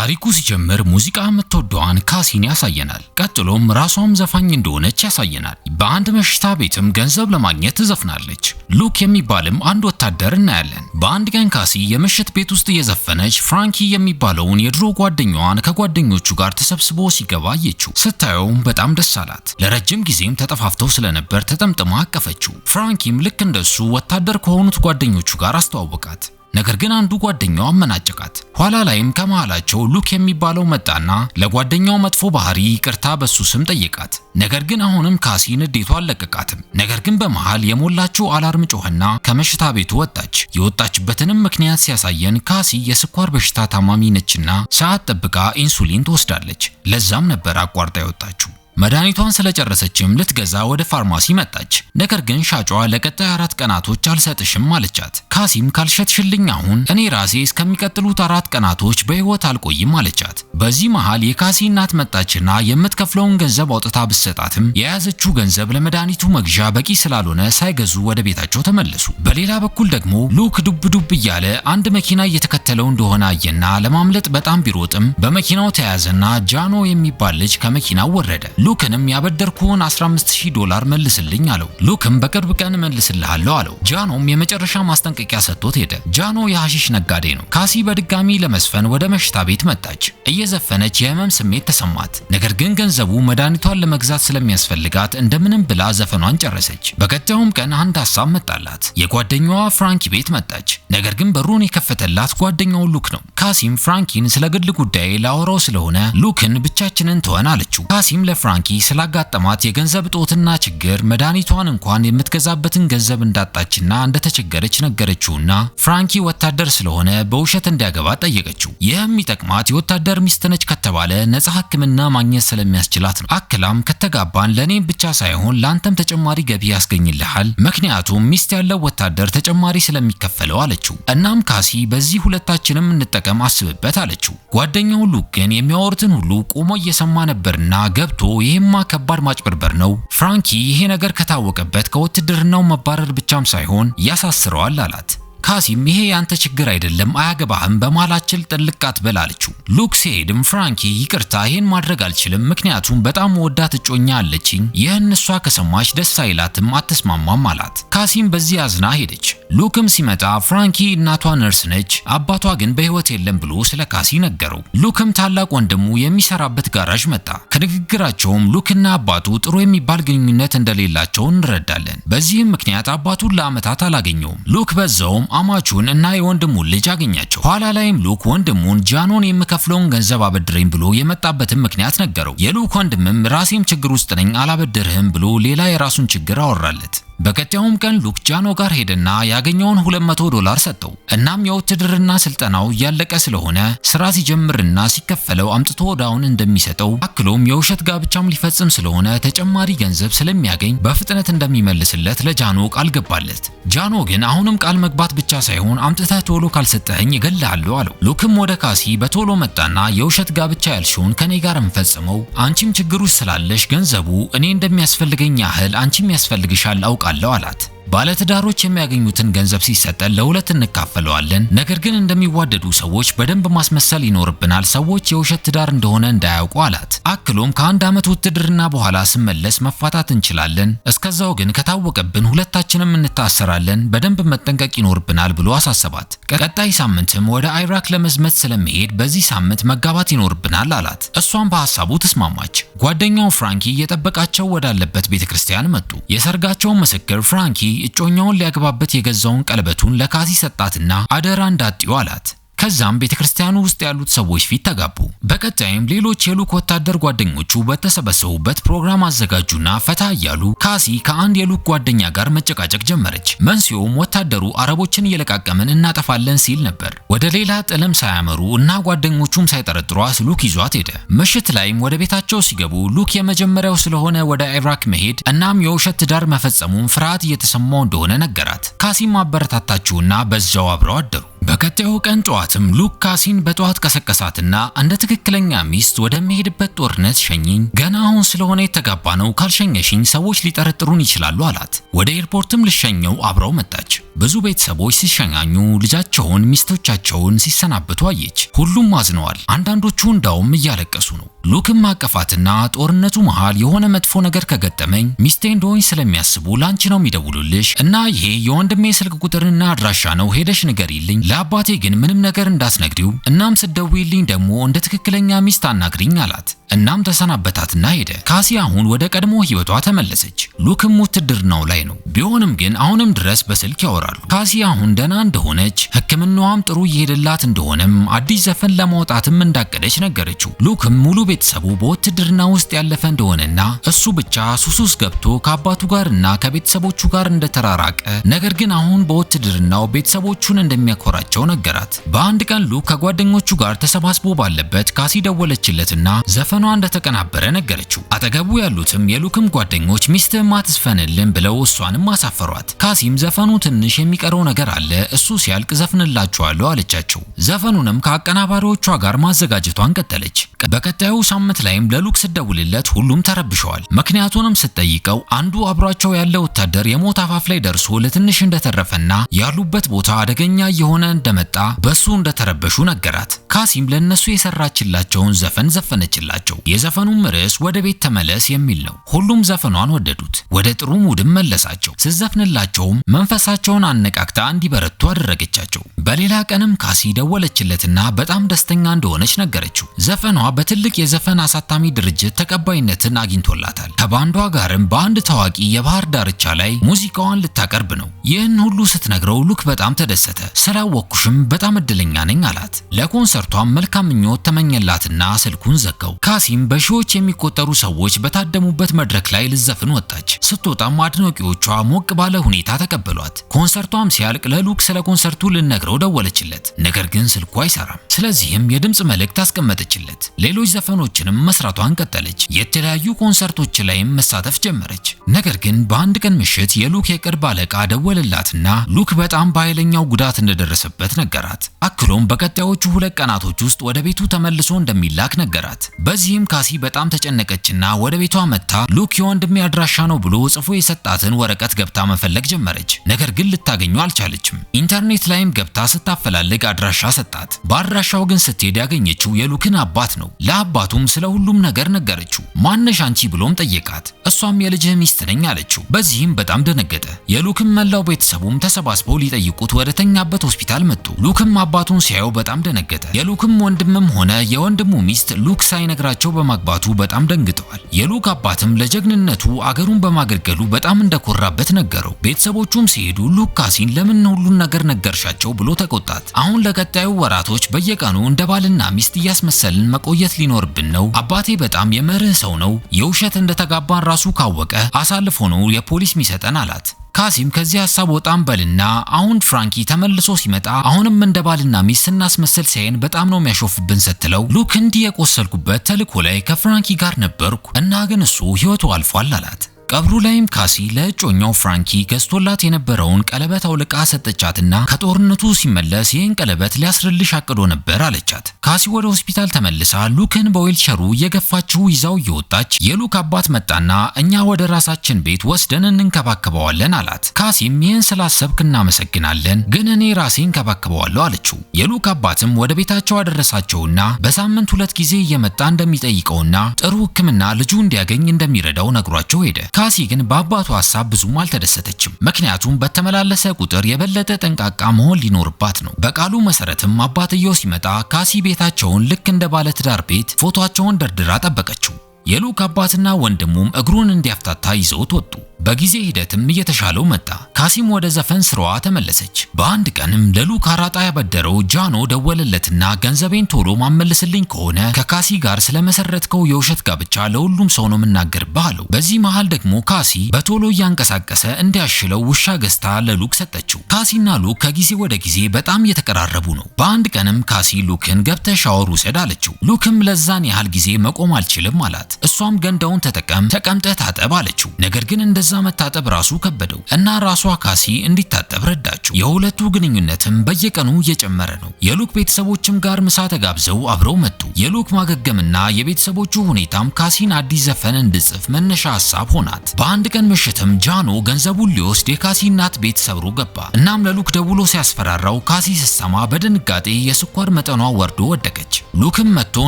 ታሪኩ ሲጀምር ሙዚቃ የምትወደዋን ካሲን ያሳየናል። ቀጥሎም ራሷም ዘፋኝ እንደሆነች ያሳየናል። በአንድ መሽታ ቤትም ገንዘብ ለማግኘት ትዘፍናለች። ሉክ የሚባልም አንድ ወታደር እናያለን። በአንድ ቀን ካሲ የምሽት ቤት ውስጥ እየዘፈነች ፍራንኪ የሚባለውን የድሮ ጓደኛዋን ከጓደኞቹ ጋር ተሰብስቦ ሲገባ አየችው። ስታየውም በጣም ደስ አላት። ለረጅም ጊዜም ተጠፋፍተው ስለነበር ተጠምጥማ አቀፈችው። ፍራንኪም ልክ እንደሱ ወታደር ከሆኑት ጓደኞቹ ጋር አስተዋወቃት። ነገር ግን አንዱ ጓደኛው አመናጨቃት። ኋላ ላይም ከመሃላቸው ሉክ የሚባለው መጣና ለጓደኛው መጥፎ ባህሪ ይቅርታ በሱ ስም ጠየቃት። ነገር ግን አሁንም ካሲ ንዴቷ አልለቀቃትም። ነገር ግን በመሃል የሞላችው አላርም ጮኸና ከመሽታ ቤቱ ወጣች። የወጣችበትንም ምክንያት ሲያሳየን ካሲ የስኳር በሽታ ታማሚ ነችና ሰዓት ጠብቃ ኢንሱሊን ትወስዳለች። ለዛም ነበር አቋርጣ የወጣችው። መድኃኒቷን ስለጨረሰችም ልትገዛ ወደ ፋርማሲ መጣች። ነገር ግን ሻጯ ለቀጣይ 4 ቀናቶች አልሰጥሽም አለቻት። ካሲም ካልሸጥሽልኝ አሁን እኔ ራሴ እስከሚቀጥሉት 4 ቀናቶች በህይወት አልቆይም አለቻት። በዚህ መሃል የካሲ እናት መጣችና የምትከፍለውን ገንዘብ አውጥታ ብትሰጣትም የያዘችው ገንዘብ ለመድኃኒቱ መግዣ በቂ ስላልሆነ ሳይገዙ ወደ ቤታቸው ተመለሱ። በሌላ በኩል ደግሞ ሉክ ዱብ ዱብ እያለ አንድ መኪና እየተከተለው እንደሆነ አየና ለማምለጥ በጣም ቢሮጥም በመኪናው ተያዘና ጃኖ የሚባል ልጅ ከመኪናው ወረደ። ሉክንም ያበደርኩን $15000 መልስልኝ አለው። ሉክም በቅርብ ቀን መልስልሃለሁ አለው። ጃኖም የመጨረሻ ማስጠንቀቂያ ሰጥቶት ሄደ። ጃኖ የሐሺሽ ነጋዴ ነው። ካሲ በድጋሚ ለመስፈን ወደ መሽታ ቤት መጣች። እየዘፈነች የህመም ስሜት ተሰማት። ነገር ግን ገንዘቡ መድኃኒቷን ለመግዛት ስለሚያስፈልጋት እንደምንም ብላ ዘፈኗን ጨረሰች። በቀጣዩም ቀን አንድ ሐሳብ መጣላት። የጓደኛዋ ፍራንኪ ቤት መጣች። ነገር ግን በሩን የከፈተላት ጓደኛው ሉክ ነው። ካሲም ፍራንኪን ስለ ግል ጉዳይ ላወራው ስለሆነ ሉክን ብቻችንን ተወን አለችው። ካሲም ለፍራንኪ ስላጋጠማት የገንዘብ እጦትና ችግር መድኃኒቷን እንኳን የምትገዛበትን ገንዘብ እንዳጣችና እንደተቸገረች ነገረችውና ፍራንኪ ወታደር ስለሆነ በውሸት እንዲያገባ ጠየቀችው። ይህም ይጠቅማት የወታደር ሚስት ነች ከተባለ ነፃ ሕክምና ማግኘት ስለሚያስችላት ነው። አክላም ከተጋባን ለኔም ብቻ ሳይሆን ላንተም ተጨማሪ ገቢ ያስገኝልሃል፣ ምክንያቱም ሚስት ያለው ወታደር ተጨማሪ ስለሚከፈለው አለችው። እናም ካሲ በዚህ ሁለታችንም እንጠቀም አስብበት አለችው። ጓደኛው ሉክ ግን የሚያወሩትን ሁሉ ቆሞ እየሰማ ነበርና ገብቶ ይሄማ ከባድ ማጭበርበር ነው፣ ፍራንኪ ይሄ ነገር ከታወቀበት ከውትድርናው መባረር ብቻም ሳይሆን ያሳስረዋል አላት። ካሲም ይሄ ያንተ ችግር አይደለም አያገባህም በማላችል ጥልቅ አትበል አለችው። ሉክ ሲሄድም ፍራንኪ ይቅርታ ይሄን ማድረግ አልችልም ምክንያቱም በጣም ወዳት እጮኛ አለችኝ፣ ይህን እሷ ከሰማች ደስ አይላትም አትስማማም አላት። ካሲም በዚህ አዝና ሄደች። ሉክም ሲመጣ ፍራንኪ እናቷ ነርስ ነች፣ አባቷ ግን በህይወት የለም ብሎ ስለ ካሲ ነገረው። ሉክም ታላቅ ወንድሙ የሚሰራበት ጋራዥ መጣ። ከንግግራቸውም ሉክና አባቱ ጥሩ የሚባል ግንኙነት እንደሌላቸው እንረዳለን። በዚህም ምክንያት አባቱን ለዓመታት አላገኘውም። ሉክ በዛውም አማቹን እና የወንድሙን ልጅ አገኛቸው። ኋላ ላይም ሉክ ወንድሙን ጃኖን የምከፍለውን ገንዘብ አበድረኝ ብሎ የመጣበትን ምክንያት ነገረው። የሉክ ወንድምም ራሴም ችግር ውስጥ ነኝ አላበድርህም ብሎ ሌላ የራሱን ችግር አወራለት። በቀጣዩም ቀን ሉክ ጃኖ ጋር ሄደና ያገኘውን $200 ሰጠው። እናም የውትድርና ስልጠናው ያለቀ ስለሆነ ስራ ሲጀምርና ሲከፈለው አምጥቶ ወዳውን እንደሚሰጠው አክሎም የውሸት ጋብቻም ሊፈጽም ስለሆነ ተጨማሪ ገንዘብ ስለሚያገኝ በፍጥነት እንደሚመልስለት ለጃኖ ቃል ገባለት። ጃኖ ግን አሁንም ቃል መግባት ብቻ ሳይሆን አምጥተህ ቶሎ ካልሰጠኸኝ እገልሃለሁ አለው። ሉክም ወደ ካሲ በቶሎ መጣና የውሸት ጋብቻ ያልሽውን ከኔ ጋር እንፈጽመው፣ አንቺም ችግር ውስጥ ስላለሽ ገንዘቡ እኔ እንደሚያስፈልገኝ ያህል አንቺም ያስፈልግሻል አውቃለሁ አላት። ባለትዳሮች የሚያገኙትን ገንዘብ ሲሰጠን ለሁለት እንካፈለዋለን። ነገር ግን እንደሚዋደዱ ሰዎች በደንብ ማስመሰል ይኖርብናል፣ ሰዎች የውሸት ትዳር እንደሆነ እንዳያውቁ አላት። አክሎም ከ1 ዓመት ውትድርና በኋላ ስመለስ መፋታት እንችላለን፣ እስከዛው ግን ከታወቀብን ሁለታችንም እንታሰራለን፣ በደንብ መጠንቀቅ ይኖርብናል ብሎ አሳሰባት። ቀጣይ ሳምንትም ወደ ኢራቅ ለመዝመት ስለመሄድ በዚህ ሳምንት መጋባት ይኖርብናል አላት። እሷም በሐሳቡ ተስማማች። ጓደኛው ፍራንኪ እየጠበቃቸው ወዳለበት ቤተክርስቲያን መጡ። የሰርጋቸው ምስክር ፍራንኪ እጮኛውን ሊያገባበት የገዛውን ቀለበቱን ለካሲ ሰጣትና አደራ እንዳጥዩ አላት። ከዛም ቤተክርስቲያኑ ውስጥ ያሉት ሰዎች ፊት ተጋቡ። በቀጣይም ሌሎች የሉክ ወታደር ጓደኞቹ በተሰበሰቡበት ፕሮግራም አዘጋጁና ፈታ እያሉ ካሲ ከአንድ የሉክ ጓደኛ ጋር መጨቃጨቅ ጀመረች። መንስኤውም ወታደሩ አረቦችን እየለቃቀምን እናጠፋለን ሲል ነበር። ወደ ሌላ ጥልም ሳያመሩ እና ጓደኞቹም ሳይጠረጥሯት ሉክ ይዟት ሄደ። ምሽት ላይም ወደ ቤታቸው ሲገቡ ሉክ የመጀመሪያው ስለሆነ ወደ ኢራቅ መሄድ እናም የውሸት ትዳር መፈጸሙን ፍርሃት እየተሰማው እንደሆነ ነገራት። ካሲም አበረታታችውና በዛው አብረው አደሩ። በቀጣዩ ቀን ጠዋትም ሉክ ካሲን በጠዋት ቀሰቀሳትና እንደ ትክክለኛ ሚስት ወደሚሄድበት ጦርነት ሸኝኝ፣ ገና አሁን ስለሆነ የተጋባ ነው፣ ካልሸኘሽኝ ሰዎች ሊጠረጥሩን ይችላሉ አላት። ወደ ኤርፖርትም ልሸኘው አብረው መጣች። ብዙ ቤተሰቦች ሲሸኛኙ ልጃቸውን፣ ሚስቶቻቸውን ሲሰናብቱ አየች። ሁሉም አዝነዋል። አንዳንዶቹ እንዳውም እያለቀሱ ነው። ሉክም አቀፋትና ጦርነቱ መሃል የሆነ መጥፎ ነገር ከገጠመኝ ሚስቴ እንደሆኝ ስለሚያስቡ ላንቺ ነው የሚደውሉልሽ እና ይሄ የወንድሜ ስልክ ቁጥርና አድራሻ ነው፣ ሄደሽ ንገሪልኝ፣ ለአባቴ ግን ምንም ነገር እንዳትነግሪው፣ እናም ስትደውይልኝ ደግሞ እንደ ትክክለኛ ሚስት አናግሪኝ አላት። እናም ተሰናበታትና ሄደ። ካሲ አሁን ወደ ቀድሞ ህይወቷ ተመለሰች። ሉክም ውትድርናው ላይ ነው። ቢሆንም ግን አሁንም ድረስ በስልክ ያወራሉ። ካሲ አሁን ደህና እንደሆነች ሕክምናዋም ጥሩ እየሄደላት እንደሆነም አዲስ ዘፈን ለማውጣትም እንዳቀደች ነገረችው። ሉክም ሙሉ ቤተሰቡ በውትድርና ውስጥ ያለፈ እንደሆነና እሱ ብቻ ሱስ ውስጥ ገብቶ ከአባቱ ጋርና ከቤተሰቦቹ ጋር እንደተራራቀ፣ ነገር ግን አሁን በውትድርናው ቤተሰቦቹን እንደሚያኮራቸው ነገራት። በአንድ ቀን ሉክ ከጓደኞቹ ጋር ተሰባስቦ ባለበት ካሲ ደወለችለትና ዘፈኗ እንደተቀናበረ ነገረችው። አጠገቡ ያሉትም የሉክም ጓደኞች ሚስትህን ማትስፈንልን ብለው እሷንም አሳፈሯት። ካሲም ዘፈኑ ትንሽ የሚቀረው ነገር አለ፣ እሱ ሲያልቅ ዘፍንላችኋለሁ አለቻቸው። ዘፈኑንም ከአቀናባሪዎቿ ጋር ማዘጋጀቷን ቀጠለች። በቀጣዩ ሳምንት ላይም ለሉክ ስትደውልለት ሁሉም ተረብሸዋል። ምክንያቱንም ስትጠይቀው አንዱ አብሯቸው ያለ ወታደር የሞት አፋፍ ላይ ደርሶ ለትንሽ እንደተረፈና ያሉበት ቦታ አደገኛ እየሆነ እንደመጣ በሱ እንደተረበሹ ነገራት። ካሲም ለነሱ የሰራችላቸውን ዘፈን ዘፈነችላቸው። የዘፈኑም ርዕስ ወደ ቤት ተመለስ የሚል ነው። ሁሉም ዘፈኗን ወደዱት። ወደ ጥሩ ሙድም መለሳቸው። ስትዘፍንላቸውም መንፈሳቸውን አነቃቅታ እንዲበረቱ አደረገቻቸው። በሌላ ቀንም ካሲ ደወለችለትና በጣም ደስተኛ እንደሆነች ነገረችው። ዘፈኗ በትልቅ የዘፈን አሳታሚ ድርጅት ተቀባይነትን አግኝቶላታል። ከባንዷ ጋርም በአንድ ታዋቂ የባህር ዳርቻ ላይ ሙዚቃዋን ልታቀርብ ነው። ይህን ሁሉ ስትነግረው ሉክ በጣም ተደሰተ። ስላወቅኩሽም በጣም እድለኛ ነኝ አላት። ለኮንሰርቷም መልካም ምኞት ተመኘላትና ስልኩን ዘጋው። ካሲም በሺዎች የሚቆጠሩ ሰዎች በታደሙበት መድረክ ላይ ልዘፍን ወጣች። ስትወጣም አድናቂዎቿ ሞቅ ባለ ሁኔታ ተቀበሏት። ኮንሰርቷም ሲያልቅ ለሉክ ስለ ኮንሰርቱ ልነግረው ደወለችለት። ነገር ግን ስልኩ አይሰራም። ስለዚህም የድምጽ መልእክት አስቀመጠችለት። ሌሎች ዘፈኖችንም መስራቷን ቀጠለች። የተለያዩ ኮንሰርቶች ላይም መሳተፍ ጀመረች። ነገር ግን በአንድ ቀን ምሽት የሉክ የቅርብ አለቃ ደወለላትና ሉክ በጣም በኃይለኛው ጉዳት እንደደረሰበት ነገራት። አክሎም በቀጣዮቹ 2 ቀናቶች ውስጥ ወደ ቤቱ ተመልሶ እንደሚላክ ነገራት። በዚህም ካሲ በጣም ተጨነቀችና ወደ ቤቷ መጥታ ሉክ የወንድሜ አድራሻ ነው ብሎ ጽፎ የሰጣትን ወረቀት ገብታ መፈለግ ጀመረች። ነገር ግን ልታገኙ አልቻለችም። ኢንተርኔት ላይም ገብታ ስታፈላልግ አድራሻ ሰጣት። በአድራሻው ግን ስትሄድ ያገኘችው የሉክን አባት ነው። ለአባቱም ስለ ሁሉም ነገር ነገረችው። ማነሽ አንቺ ብሎም ጠየቃት። እሷም የልጅህ ሚስት ነኝ አለችው። በዚህም በጣም ደነገጠ። የሉክም መላው ቤተሰቡም ተሰባስበው ሊጠይቁት ወደ ተኛበት ሆስፒታል መጡ። ሉክም አባቱን ሲያየው በጣም ደነገጠ። የሉክም ወንድምም ሆነ የወንድሙ ሚስት ሉክ ሳይነግራቸው በማግባቱ በጣም ደንግጠዋል። የሉክ አባትም ለጀግንነቱ አገሩን በማገልገሉ በጣም እንደኮራበት ነገረው። ቤተሰቦቹም ሲሄዱ ሉክ ካሲን ለምን ሁሉን ነገር ነገርሻቸው ብሎ ተቆጣት። አሁን ለቀጣዩ ወራቶች በየቀኑ እንደ ባልና ሚስት እያስመሰልን መቆየት ሊኖርብን ነው። አባቴ በጣም የመርህ ሰው ነው። የውሸት እንደተጋባን ራሱ ካወቀ አሳልፎ ነው የፖሊስ ሚሰጠን አላት። ካሲም ከዚህ ሐሳብ ወጣም በልና አሁን ፍራንኪ ተመልሶ ሲመጣ አሁንም እንደ ባልና ሚስት ስናስመስል ሳይን በጣም ነው የሚያሾፍብን ስትለው ሉክ እንዲህ የቆሰልኩበት ተልኮ ላይ ከፍራንኪ ጋር ነበርኩ እና ግን እሱ ህይወቱ አልፏል አላት። ቀብሩ ላይም ካሲ ለእጮኛው ፍራንኪ ገዝቶላት የነበረውን ቀለበት አውልቃ ሰጠቻትና ከጦርነቱ ሲመለስ ይህን ቀለበት ሊያስርልሽ አቅዶ ነበር አለቻት። ካሲ ወደ ሆስፒታል ተመልሳ ሉክን በዊልቸሩ እየገፋችው ይዛው እየወጣች የሉክ አባት መጣና እኛ ወደ ራሳችን ቤት ወስደን እንንከባከበዋለን አላት። ካሲም ይህን ስላሰብክ እናመሰግናለን፣ ግን እኔ ራሴ እንከባከበዋለሁ አለችው። የሉክ አባትም ወደ ቤታቸው አደረሳቸውና በሳምንት 2 ጊዜ እየመጣ እንደሚጠይቀውና ጥሩ ሕክምና ልጁ እንዲያገኝ እንደሚረዳው ነግሯቸው ሄደ። ካሲ ግን በአባቱ ሐሳብ ብዙም አልተደሰተችም። ምክንያቱም በተመላለሰ ቁጥር የበለጠ ጠንቃቃ መሆን ሊኖርባት ነው። በቃሉ መሰረትም አባትየው ሲመጣ ካሲ ቤታቸውን ልክ እንደ ባለ ትዳር ቤት ፎቶአቸውን ደርድራ ጠበቀችው። የሉክ አባትና ወንድሙም እግሩን እንዲያፍታታ ይዘውት ወጡ። በጊዜ ሂደትም እየተሻለው መጣ። ካሲም ወደ ዘፈን ስራዋ ተመለሰች። በአንድ ቀንም ለሉክ አራጣ ያበደረው ጃኖ ደወለለትና ገንዘቤን ቶሎ ማመልስልኝ ከሆነ ከካሲ ጋር ስለመሰረትከው የውሸት ጋብቻ ለሁሉም ሰው ነው የምናገርብህ አለው። በዚህ መሃል ደግሞ ካሲ በቶሎ እያንቀሳቀሰ እንዲያሽለው ውሻ ገዝታ ለሉክ ሰጠችው። ካሲና ሉክ ከጊዜ ወደ ጊዜ በጣም እየተቀራረቡ ነው። በአንድ ቀንም ካሲ ሉክን ገብተህ ሻወር ውሰድ አለችው። ሉክም ለዛን ያህል ጊዜ መቆም አልችልም አላት። እሷም ገንዳውን ተጠቀምጠህ ታጠብ አለችው። ነገር ግን እንደዛ በዛ መታጠብ ራሱ ከበደው እና ራሷ ካሲ እንዲታጠብ ረዳችው። የሁለቱ ግንኙነትም በየቀኑ እየጨመረ ነው። የሉክ ቤተሰቦችም ጋር ምሳ ተጋብዘው አብረው መጡ። የሉክ ማገገምና የቤተሰቦቹ ሁኔታም ካሲን አዲስ ዘፈን እንድጽፍ መነሻ ሐሳብ ሆናት። በአንድ ቀን ምሽትም ጃኖ ገንዘቡን ሊወስድ የካሲ እናት ቤት ሰብሮ ገባ። እናም ለሉክ ደውሎ ሲያስፈራራው ካሲ ስትሰማ በድንጋጤ የስኳር መጠኗ ወርዶ ወደቀች። ሉክም መጥቶ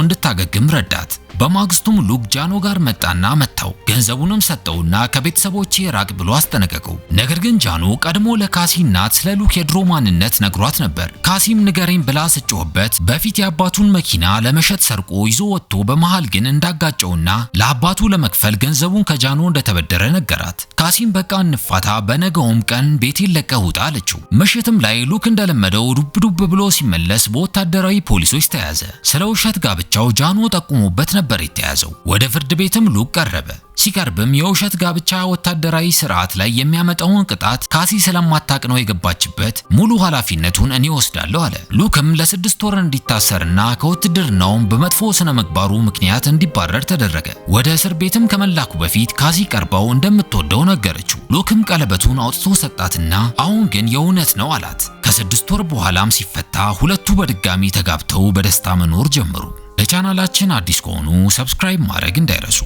እንድታገግም ረዳት። በማግስቱም ሉክ ጃኖ ጋር መጣና መታው። ገንዘቡንም ሰጠውና ከቤተሰቦቼ ራቅ ብሎ አስጠነቀቀው። ነገር ግን ጃኖ ቀድሞ ለካሲ እናት ስለ ሉክ የድሮ ማንነት ነግሯት ነበር። ካሲም ንገረኝ ብላ ስጮህበት በፊት የአባቱን መኪና ለመሸጥ ሰርቆ ይዞ ወጥቶ በመሃል ግን እንዳጋጨውና ለአባቱ ለመክፈል ገንዘቡን ከጃኖ እንደተበደረ ነገራት። ካሲም በቃ እንፋታ፣ በነገውም ቀን ቤቴን ለቀህ ውጣ አለችው። ምሽትም ላይ ሉክ እንደለመደው ዱብ ዱብ ብሎ ሲመለስ በወታደራዊ ፖሊሶች ተያዘ። ስለ ውሸት ጋብቻው ጃኖ ጠቁሞበት ነበር የተያዘው። ወደ ፍርድ ቤትም ሉክ ቀረበ። ሲቀርብም የውሸት ጋብቻ ወታደራዊ ስርዓት ላይ የሚያመጣውን ቅጣት ካሲ ስለማታቅ ነው የገባችበት፣ ሙሉ ኃላፊነቱን እኔ ወስዳለሁ አለ። ሉክም ለ6 ወር እንዲታሰርና ከውትድርናውም በመጥፎ ስነ ምግባሩ ምክንያት እንዲባረር ተደረገ። ወደ እስር ቤትም ከመላኩ በፊት ካሲ ቀርባው እንደምትወደው ነገረችው። ሉክም ቀለበቱን አውጥቶ ሰጣትና አሁን ግን የእውነት ነው አላት። ከ6 ወር በኋላም ሲፈታ ሁለቱ በድጋሚ ተጋብተው በደስታ መኖር ጀመሩ። ለቻናላችን አዲስ ከሆኑ ሰብስክራይብ ማድረግ እንዳይረሱ።